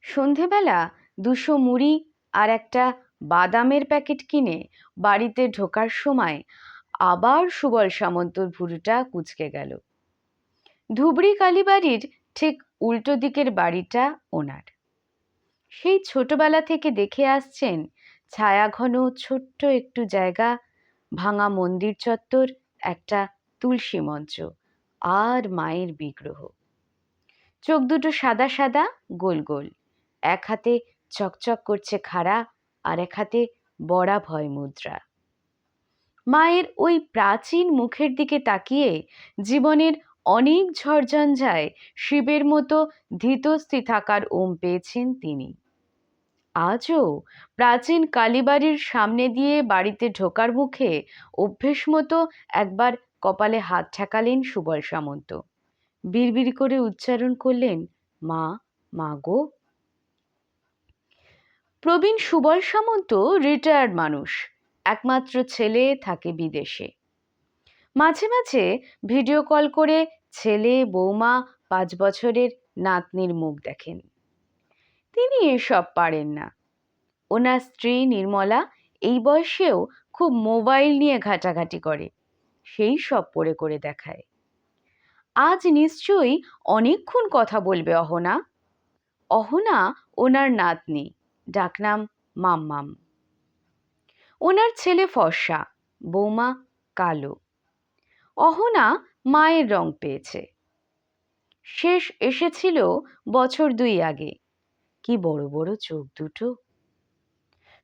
সন্ধেবেলা 200 মুড়ি আর একটা বাদামের প্যাকেট কিনে বাড়িতে ঢোকার সময় আবার সুবল সামন্তর ভুরুটা কুঁচকে গেল। ধুবড়ি কালীবাড়ির ঠিক উল্টো দিকের বাড়িটা ওনার। সেই ছোটবেলা থেকে দেখে আসছেন ছায়াঘন ছোট্ট একটু জায়গা, ভাঙা মন্দির চত্বর, একটা তুলসী মঞ্চ আর মায়ের বিগ্রহ। চোখ দুটো সাদা সাদা, গোল গোল, এক হাতে চকচক করছে খাড়া, আর এক হাতে বড়া ভয় মুদ্রা। মায়ের ওই প্রাচীন মুখের দিকে তাকিয়ে জীবনের অনেক ঝড়ঝঞ্ঝায় শিবের মতো ধীতস্থি থাকার ওম পেয়েছেন তিনি। আজও প্রাচীন কালীবাড়ির সামনে দিয়ে বাড়িতে ঢোকার মুখে অভ্যেস মতো একবার কপালে হাত ঠেকালেন সুবল সামন্ত। বিড়বিড় করে উচ্চারণ করলেন, মা, মা গো। প্রবীণ সুবল সামন্ত রিটায়ার্ড মানুষ, একমাত্র ছেলে থাকে বিদেশে। মাঝে মাঝে ভিডিও কল করে ছেলে, বৌমা, 5 বছরের নাতনির মুখ দেখেন। তিনি এসব পারেন না। ওনার স্ত্রী নির্মলা এই বয়সেও খুব মোবাইল নিয়ে ঘাটাঘাটি করে, সেই সব পড়ে করে দেখায়। আজ নিশ্চয়ই অনেকক্ষণ কথা বলবে অহনা। অহনা ওনার নাতনি, ডাকনাম মাম্মাম। ওনার ছেলে ফর্সা, বৌমা কালো। অহনা মায়ের রং পেয়েছে। শেষ এসেছিল বছর 2 আগে। কি বড় বড় চোখ দুটো।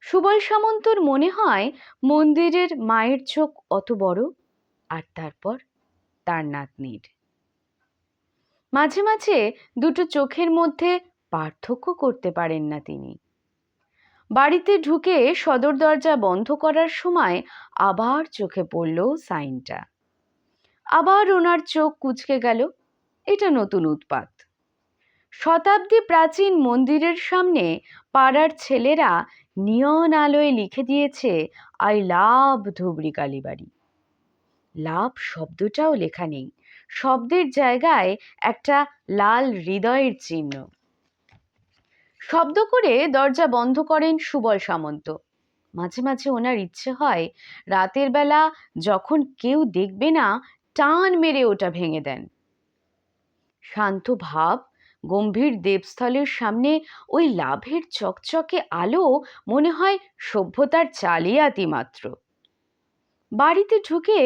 সুবল সামন্তর মনে হয় মন্দিরের মায়ের চোখ অত বড়, আর তারপর তার নাতনির। মাঝে মাঝে দুটো চোখের মধ্যে পার্থক্য করতে পারেন না তিনি। বাড়িতে ঢুকে সদর দরজা বন্ধ করার সময় আবার চোখে পড়ল সাইনটা। আবার ওনার চোখ কুঁচকে গেল। এটা নতুন উৎপাত। শতাব্দী প্রাচীন মন্দিরের সামনে পাড়ার ছেলেরা নিয়ন আলোয় লিখে দিয়েছে, আই লাভ ধুবড়ি কালীবাড়ি। লাভ শব্দটাও লেখা নেই, শব্দের জায়গায় একটা লাল হৃদয়ের চিহ্ন। শব্দ করে দরজা বন্ধ করেন সুবল সামন্ত। মাঝে মাঝে ওনার ইচ্ছে হয় রাতের বেলা যখন কেউ দেখবে না, টান মেরে ওটা ভেঙে দেন। শান্ত ভাব, গম্ভীর দেবস্থলের সামনে ওই লাভের চকচকে আলো মনে হয় সভ্যতার জালিয়াতি মাত্র। বাড়িতে ঢুকে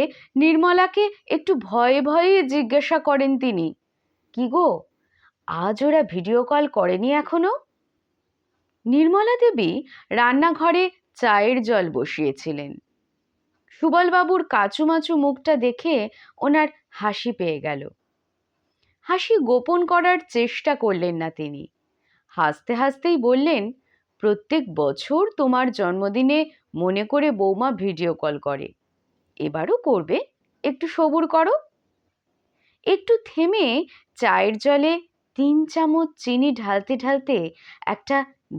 নির্মলাকে একটু ভয়ে ভয়ে জিজ্ঞাসা করেন তিনি, কি গো, আজ ওরা ভিডিও কল করেনি এখনো? নির্মলা দেবী রান্নাঘরে চায়ের জল বসিয়েছিলেন। সুবলবাবুর কাচুমাচু মুখটা দেখে ওনার হাসি পেয়ে গেল। হাসি গোপন করার চেষ্টা করলেন না তিনি। হাসতে হাসতেই বললেন, প্রত্যেক বছর তোমার জন্মদিনে মনে করে বৌমা ভিডিও কল করে, এবারও করবে, একটু সবুর করো। একটু থেমে চায়ের জলে 3 চামচ চিনি ঢালতে ঢালতে একটা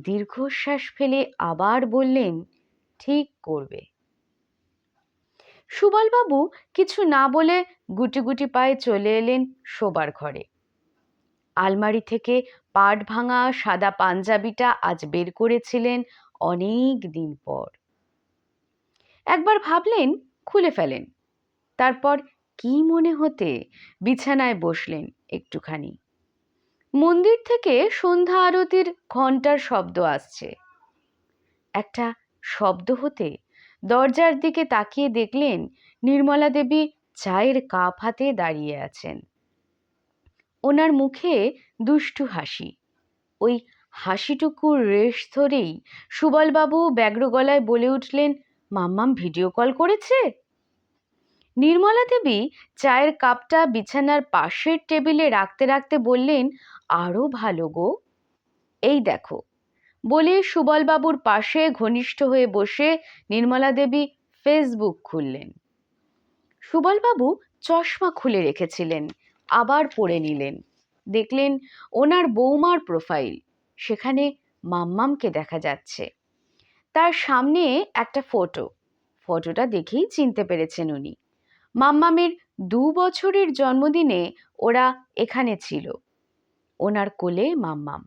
দীর্ঘশ্বাস ফেলে আবার বললেন, ঠিক করবে। সুবলবাবু কিছু না বলে গুটি গুটি পায়ে চলে এলেন শোবার ঘরে। আলমারি থেকে পাট ভাঙা সাদা পাঞ্জাবিটা আজ বের করেছিলেন অনেক দিন পর। একবার ভাবলেন খুলে ফেলেন, তারপর কি মনে হতে বিছানায় বসলেন একটুখানি। মন্দির থেকে সন্ধ্যা আরতির ঘণ্টার শব্দ আসছে। একটা শব্দ হতে দরজার দিকে তাকিয়ে দেখলেন নির্মলা দেবী চায়ের কাপ হাতে দাঁড়িয়ে আছেন। ওনার মুখে দুষ্টু হাসি। ওই হাসিটুকুর রেশ ধরেই সুবলবাবু ব্যগ্র গলায় বলে উঠলেন, মাম্মাম ভিডিও কল করেছে? নির্মলা দেবী চায়ের কাপটা বিছানার পাশের টেবিলে রাখতে রাখতে বললেন, আরো ভালো গো, এই দেখো। বলে সুবলবাবুর পাশে ঘনিষ্ঠ হয়ে বসে নির্মলা দেবী ফেসবুক খুললেন। সুবলবাবু চশমা খুলে রেখেছিলেন, আবার পড়ে নিলেন। দেখলেন ওনার বৌমার প্রোফাইল, সেখানে মাম্মামকে দেখা যাচ্ছে। তার সামনে একটা ফটোটা দেখেই চিনতে পেরেছেন উনি। মাম্মামের 2 বছরের জন্মদিনে ওরা এখানে ছিল। ওনার কোলে মাম্মাম,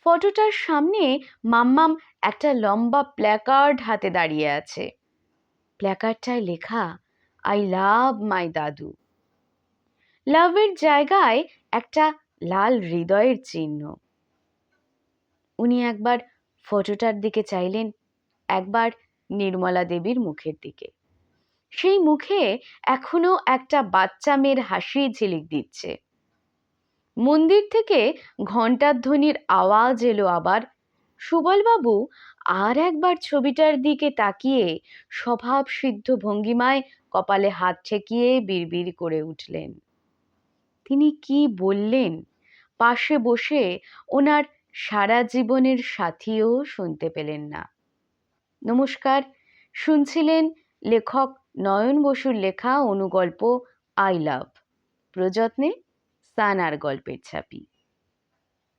ফটোটার সামনে মাম্মাম একটা লম্বা প্ল্যাকার্ড হাতে দাঁড়িয়ে আছে। প্ল্যাকার্ডটায় লেখা, আই লাভ মাই দাদু। লাভের জায়গায় একটা লাল হৃদয়ের চিহ্ন। উনি একবার ফটোটার দিকে চাইলেন, একবার নির্মলা দেবীর মুখের দিকে। সেই মুখে এখনো একটা বাচ্চা মেয়ের হাসি ঝিলিক দিচ্ছে। মন্দির থেকে ঘণ্টার ধ্বনির আওয়াজ এলো আবার। সুবলবাবু আর একবার ছবিটার দিকে তাকিয়ে স্বভাব সিদ্ধ ভঙ্গিমায় কপালে হাত ঠেকিয়ে বিড়বিড় করে উঠলেন। তিনি কি বললেন পাশে বসে ওনার সারা জীবনের সাথীও শুনতে পেলেন না। নমস্কার, শুনছিলেন লেখক নয়ন বসুর লেখা অনুগল্প আই লাভ, প্রযত্নে সানার গল্পের ছাপি।